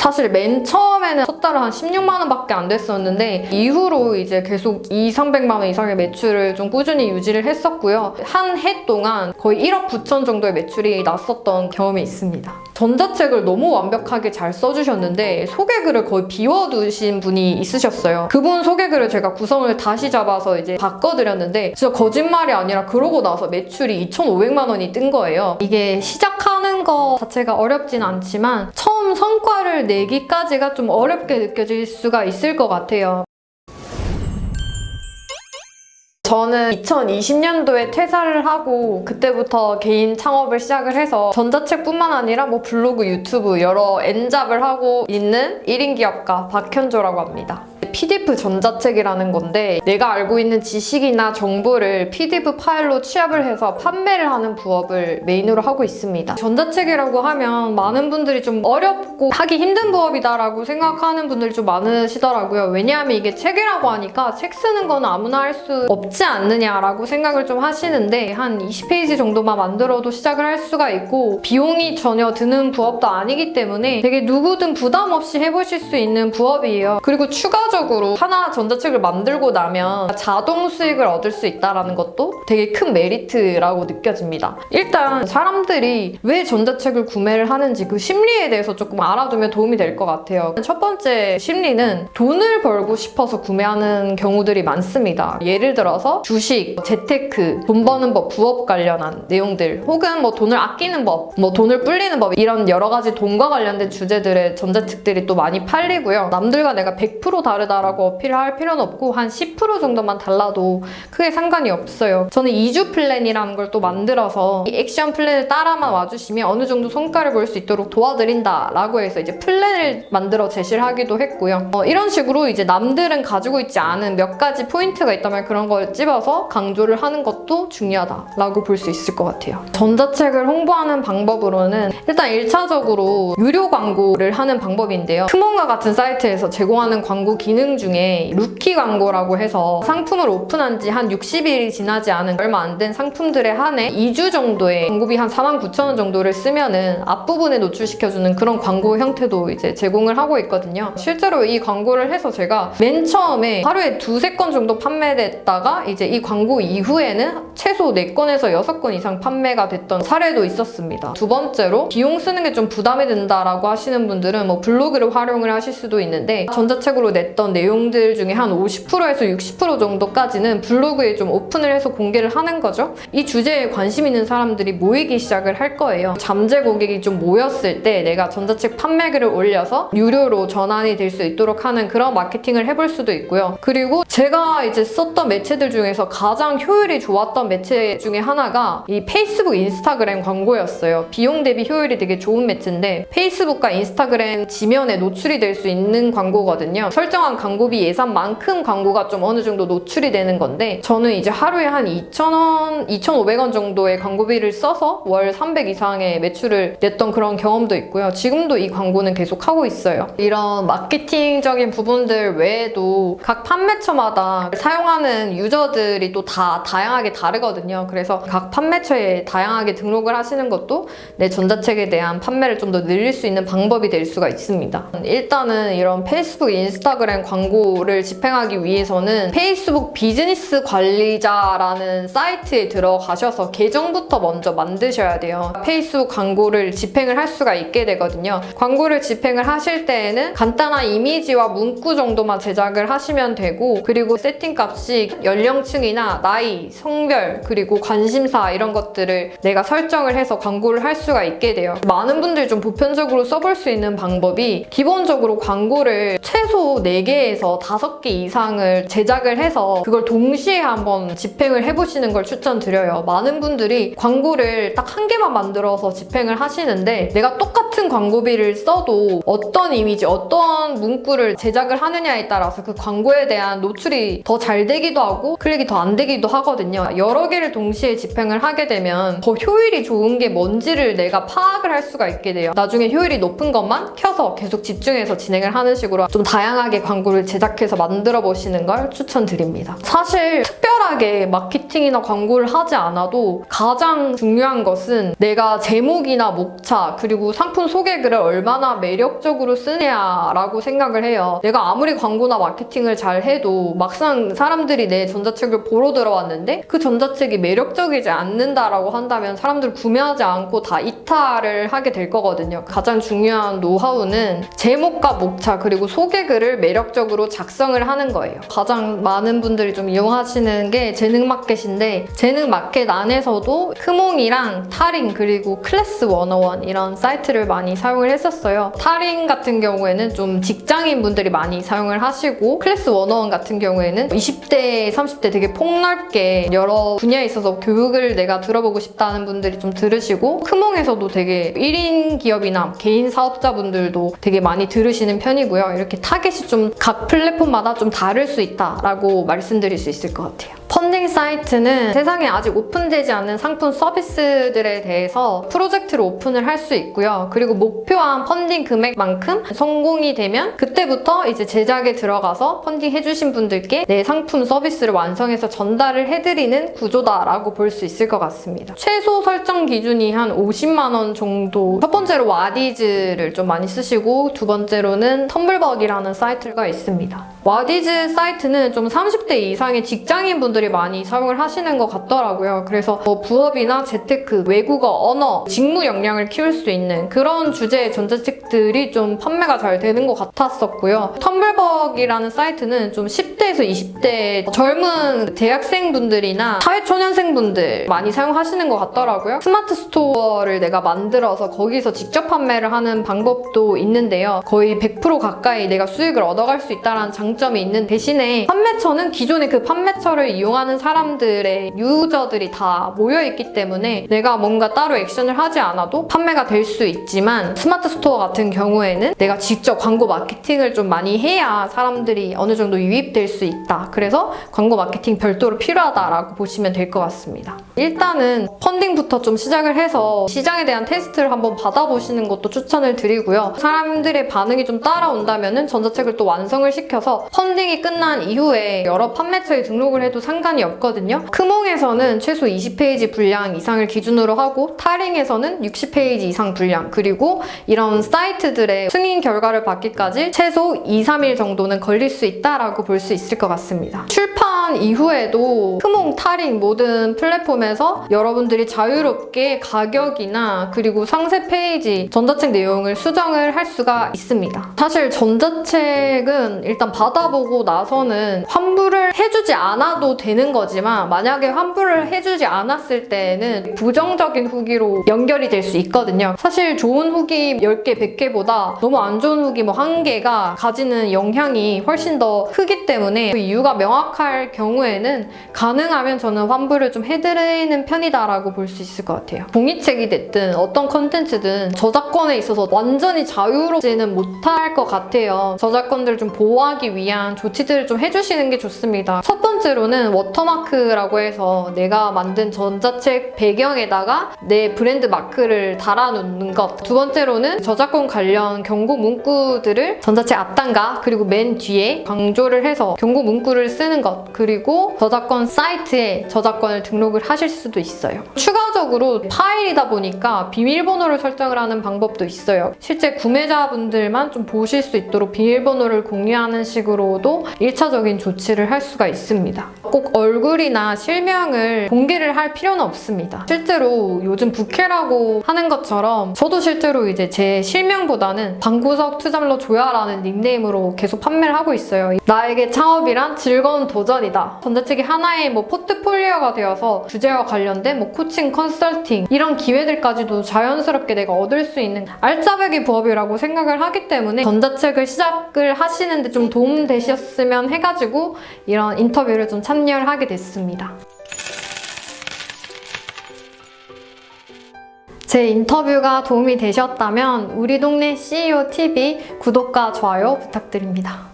사실 맨 처음에는 첫 달에 한 16만 원밖에 안 됐었는데 이후로 이제 계속 200~300만 원 이상의 매출을 좀 꾸준히 유지를 했었고요. 한 해 동안 거의 1억 9천 정도의 매출이 났었던 경험이 있습니다. 전자책을 너무 완벽하게 잘 써주셨는데 소개글을 거의 비워두신 분이 있으셨어요. 그분 소개글을 제가 구성을 다시 잡아서 이제 바꿔드렸는데 진짜 거짓말이 아니라 그러고 나서 매출이 2,500만 원이 뜬 거예요. 이게 시작하는 거 자체가 어렵진 않지만 처음 성과를 내기까지가 좀 어렵게 느껴질 수가 있을 것 같아요. 저는 2020년도에 퇴사를 하고 그때부터 개인 창업을 시작을 해서 전자책뿐만 아니라 뭐 블로그, 유튜브 여러 N잡을 하고 있는 1인 기업가 박현조라고 합니다. PDF 전자책이라는 건데 내가 알고 있는 지식이나 정보를 PDF 파일로 취합을 해서 판매를 하는 부업을 메인으로 하고 있습니다. 전자책이라고 하면 많은 분들이 좀 어렵고 하기 힘든 부업이다라고 생각하는 분들이 좀 많으시더라고요. 왜냐하면 이게 책이라고 하니까 책 쓰는 건 아무나 할 수 없지 않느냐라고 생각을 좀 하시는데 한 20페이지 정도만 만들어도 시작을 할 수가 있고 비용이 전혀 드는 부업도 아니기 때문에 되게 누구든 부담 없이 해보실 수 있는 부업이에요. 그리고 추가적으로 하나 전자책을 만들고 나면 자동 수익을 얻을 수 있다는 것도 되게 큰 메리트라고 느껴집니다. 일단 사람들이 왜 전자책을 구매를 하는지 그 심리에 대해서 조금 알아두면 도움이 될 것 같아요. 첫 번째 심리는 돈을 벌고 싶어서 구매하는 경우들이 많습니다. 예를 들어서 주식, 재테크, 돈 버는 법, 부업 관련한 내용들 혹은 뭐 돈을 아끼는 법, 뭐 돈을 불리는 법 이런 여러 가지 돈과 관련된 주제들의 전자책들이 또 많이 팔리고요. 남들과 내가 100% 다르다라고 어필을 할 필요는 없고 한 10% 정도만 달라도 크게 상관이 없어요. 저는 2주 플랜이라는 걸 또 만들어서 이 액션 플랜을 따라만 와주시면 어느 정도 성과를 볼 수 있도록 도와드린다 라고 해서 이제 플랜을 만들어 제시를 하기도 했고요. 이런 식으로 이제 남들은 가지고 있지 않은 몇 가지 포인트가 있다면 그런 걸 찝어서 강조를 하는 것도 중요하다라고 볼 수 있을 것 같아요. 전자책을 홍보하는 방법으로는 일단 1차적으로 유료 광고를 하는 방법인데요. 크몬과 같은 사이트에서 제공하는 광고 기능 중에 루키 광고라고 해서 상품을 오픈한 지 한 60일이 지나지 않은 얼마 안 된 상품들에 한해 2주 정도의 광고비 한 49,000원 정도를 쓰면은 앞부분에 노출시켜주는 그런 광고 형태도 이제 제공을 하고 있거든요. 실제로 이 광고를 해서 제가 맨 처음에 하루에 2~3건 정도 판매됐다가 이제 이 광고 이후에는 최소 4건에서 6건 이상 판매가 됐던 사례도 있었습니다. 두 번째로 비용 쓰는 게 좀 부담이 된다라고 하시는 분들은 뭐 블로그를 활용을 하실 수도 있는데 전자책으로 냈던 내용들 중에 한 50%에서 60% 정도까지는 블로그에 좀 오픈을 해서 공개를 하는 거죠. 이 주제에 관심 있는 사람들이 모이기 시작을 할 거예요. 잠재 고객이 좀 모였을 때 내가 전자책 판매글을 올려서 유료로 전환이 될 수 있도록 하는 그런 마케팅을 해볼 수도 있고요. 그리고 제가 이제 썼던 매체들 중에서 가장 효율이 좋았던 매체 중에 하나가 이 페이스북, 인스타그램 광고였어요. 비용 대비 효율이 되게 좋은 매체인데 페이스북과 인스타그램 지면에 노출이 될 수 있는 광고거든요. 설정한 광고비 예산만큼 광고가 좀 어느 정도 노출이 되는 건데 저는 이제 하루에 한 2,000원, 2,500원 정도의 광고비를 써서 월 300 이상의 매출을 냈던 그런 경험도 있고요. 지금도 이 광고는 계속 하고 있어요. 이런 마케팅적인 부분들 외에도 각 판매처마다 사용하는 유저들이 또 다 다양하게 다르거든요. 그래서 각 판매처에 다양하게 등록을 하시는 것도 내 전자책에 대한 판매를 좀 더 늘릴 수 있는 방법이 될 수가 있습니다. 일단은 이런 페이스북, 인스타그램 광고를 집행하기 위해서는 페이스북 비즈니스 관리자라는 사이트에 들어가셔서 계정부터 먼저 만드셔야 돼요. 페이스북 광고를 집행을 할 수가 있게 되거든요. 광고를 집행을 하실 때에는 간단한 이미지와 문구 정도만 제작을 하시면 되고 그리고 세팅값이 연령층이나 나이, 성별, 그리고 관심사 이런 것들을 내가 설정을 해서 광고를 할 수가 있게 돼요. 많은 분들이 좀 보편적으로 써볼 수 있는 방법이 기본적으로 광고를 최소 4개에서 5개 이상을 제작을 해서 그걸 동시에 한번 집행을 해보시는 걸 추천드려요. 많은 분들이 광고를 딱 1개만 만들어서 집행을 하시는데 내가 똑같은 광고비를 써도 어떤 이미지, 어떤 문구를 제작을 하느냐에 따라서 그 광고에 대한 노출이 더 잘 되기도 하고 클릭이 더 안 되기도 하거든요. 여러 개를 동시에 집행을 하게 되면 더 효율이 좋은 게 뭔지를 내가 파악을 할 수가 있게 돼요. 나중에 효율이 높은 것만 켜서 계속 집중해서 진행을 하는 식으로 좀 다양하게 광고 광고를 제작해서 만들어 보시는 걸 추천드립니다. 사실 특별하게 마케팅이나 광고를 하지 않아도 가장 중요한 것은 내가 제목이나 목차 그리고 상품 소개글을 얼마나 매력적으로 쓰냐라고 생각을 해요. 내가 아무리 광고나 마케팅을 잘 해도 막상 사람들이 내 전자책을 보러 들어왔는데 그 전자책이 매력적이지 않는다라고 한다면 사람들 구매하지 않고 다 이탈을 하게 될 거거든요. 가장 중요한 노하우는 제목과 목차 그리고 소개글을 매력적으로 작성을 하는 거예요. 가장 많은 분들이 좀 이용하시는 게 재능 마켓인데 재능 마켓 안에서도 크몽이랑 타링 그리고 클래스 101 이런 사이트를 많이 사용을 했었어요. 타링 같은 경우에는 좀 직장인 분들이 많이 사용을 하시고 클래스 101 같은 경우에는 20대, 30대 되게 폭넓게 여러 분야에 있어서 교육을 내가 들어보고 싶다는 분들이 좀 들으시고 크몽에서도 되게 1인 기업이나 개인 사업자분들도 되게 많이 들으시는 편이고요. 이렇게 타겟이 좀 각 플랫폼마다 좀 다를 수 있다라고 말씀드릴 수 있을 것 같아요. 펀딩 사이트는 세상에 아직 오픈되지 않은 상품 서비스들에 대해서 프로젝트를 오픈을 할 수 있고요. 그리고 목표한 펀딩 금액만큼 성공이 되면 그때부터 이제 제작에 들어가서 펀딩 해주신 분들께 내 상품 서비스를 완성해서 전달을 해드리는 구조다라고 볼 수 있을 것 같습니다. 최소 설정 기준이 한 50만 원 정도. 첫 번째로 와디즈를 좀 많이 쓰시고 두 번째로는 텀블벅이라는 사이트가 있습니다. 와디즈 사이트는 좀 30대 이상의 직장인 분들이 많이 사용을 하시는 것 같더라고요. 그래서 부업이나 재테크, 외국어, 언어, 직무 역량을 키울 수 있는 그런 주제의 전자책들이 좀 판매가 잘 되는 것 같았었고요. 텀블벅이라는 사이트는 좀 10대에서 20대 젊은 대학생분들이나 사회초년생분들 많이 사용하시는 것 같더라고요. 스마트 스토어를 내가 만들어서 거기서 직접 판매를 하는 방법도 있는데요. 거의 100% 가까이 내가 수익을 얻어갈 수 있다는 장점이 있는 대신에 판매처는 기존의 그 판매처를 이용하는 사람들의 유저들이 다 모여있기 때문에 내가 뭔가 따로 액션을 하지 않아도 판매가 될 수 있지만 스마트 스토어 같은 경우에는 내가 직접 광고 마케팅을 좀 많이 해야 사람들이 어느 정도 유입될 수 있다. 그래서 광고 마케팅 별도로 필요하다라고 보시면 될 것 같습니다. 일단은 펀딩부터 좀 시작을 해서 시장에 대한 테스트를 한번 받아보시는 것도 추천을 드리고요. 사람들의 반응이 좀 따라온다면 전자책을 또 완성을 시켜서 펀딩이 끝난 이후에 여러 판매처에 등록을 해도 상관이 없거든요. 크몽에서는 최소 20페이지 분량 이상을 기준으로 하고 타링에서는 60페이지 이상 분량 그리고 이런 사이트들의 승인 결과를 받기까지 최소 2-3일 정도는 걸릴 수 있다라고 볼 수 있을 것 같습니다. 출판 이후에도 크몽, 타링 모든 플랫폼에서 여러분들이 자유롭게 가격이나 그리고 상세 페이지, 전자책 내용을 수정을 할 수가 있습니다. 사실 전자책은 일단 받아보고 나서는 환불을 해주지 않아도 되는 거지만 만약에 환불을 해주지 않았을 때는 부정적인 후기로 연결이 될 수 있거든요. 사실 좋은 후기 10개, 100개보다 너무 안 좋은 후기 뭐 1개가 가지는 영향이 훨씬 더 크기 때문에 그 이유가 명확할 경우에는 가능하면 저는 환불을 좀 해드리는 편이다라고 볼 수 있을 것 같아요. 종이책이 됐든 어떤 컨텐츠든 저작권에 있어서 완전히 자유롭지는 못할 것 같아요. 저작권들을 좀 보호하기 위한 조치들을 좀 해주시는 게 좋습니다. 첫 번째로는 워터마크라고 해서 내가 만든 전자책 배경에다가 내 브랜드 마크를 달아놓는 것. 두 번째로는 저작권 관련 경고 문구들을 전자책 앞단과 그리고 맨 뒤에 강조를 해서 경고 문구를 쓰는 것. 그리고 저작권 사이트에 저작권을 등록을 하실 수도 있어요. 추가적으로 파일이다 보니까 비밀번호를 설정을 하는 방법도 있어요. 실제 구매자분들만 좀 보실 수 있도록 비밀번호를 공유하는 식으로도 1차적인 조치를 할 수가 있습니다. 꼭 얼굴이나 실명을 공개를 할 필요는 없습니다. 실제로 요즘 부캐라고 하는 것처럼 저도 실제로 이제 제 실명보다는 방구석 투잡러 조야라는 닉네임으로 계속 판매를 하고 있어요. 나에게 창업이란 즐거운 도전이다. 전자책이 하나의 뭐 포트폴리오가 되어서 주제와 관련된 뭐 코칭, 컨설팅 이런 기회들까지도 자연스럽게 내가 얻을 수 있는 알짜배기 부업이라고 생각을 하기 때문에 전자책을 시작을 하시는데 좀 도움 되셨으면 해가지고 이런 인터뷰를 좀 참여를 하게 됐습니다. 제 인터뷰가 도움이 되셨다면 우리 동네 CEO TV 구독과 좋아요 부탁드립니다.